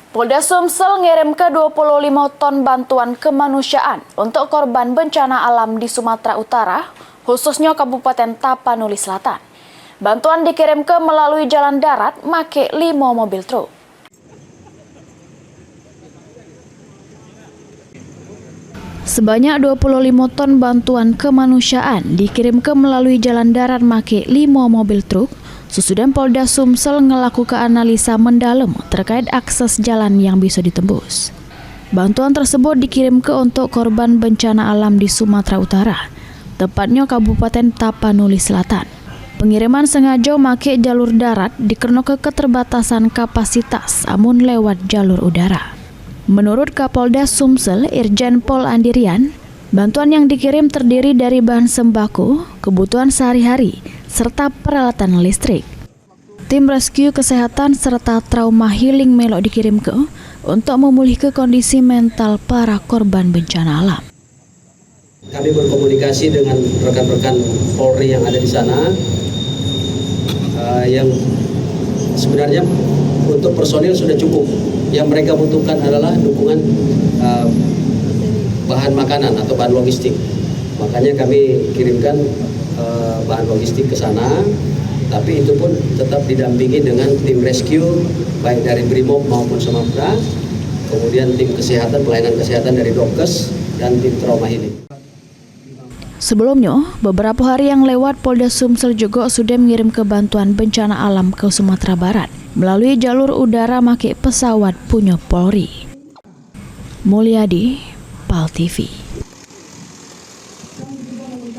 Polda Sumsel ngirim ke 25 ton bantuan kemanusiaan untuk korban bencana alam di Sumatera Utara, khususnya Kabupaten Tapanuli Selatan. Bantuan dikirim ke melalui jalan darat make 5 mobil truk. Sebanyak 25 ton bantuan kemanusiaan dikirim ke melalui jalan darat make 5 mobil truk. Sesudah Polda Sumsel ngelakukan analisa mendalam terkait akses jalan yang bisa ditembus. Bantuan tersebut dikirim ke untuk korban bencana alam di Sumatera Utara, tepatnya Kabupaten Tapanuli Selatan. Pengiriman sengaja make jalur darat dikarenakan keterbatasan kapasitas amun lewat jalur udara. Menurut Kapolda Sumsel, Irjen Pol Andirian, bantuan yang dikirim terdiri dari bahan sembako, kebutuhan sehari-hari, serta peralatan listrik. Tim rescue kesehatan serta trauma healing melok dikirim ke untuk memulihkan kondisi mental para korban bencana alam. Kami berkomunikasi dengan rekan-rekan Polri yang ada di sana, yang sebenarnya untuk personil sudah cukup. Yang mereka butuhkan adalah dukungan bahan makanan atau bahan logistik. Makanya kami kirimkan bahan logistik ke sana, tapi itu pun tetap didampingi dengan tim rescue baik dari Brimob maupun Samapta, kemudian tim kesehatan, pelayanan kesehatan dari Dokes dan tim trauma healing. Sebelumnya, beberapa hari yang lewat Polda Sumsel juga sudah mengirim ke bantuan bencana alam ke Sumatera Barat melalui jalur udara make pesawat punya Polri. Mulyadi, PAL TV.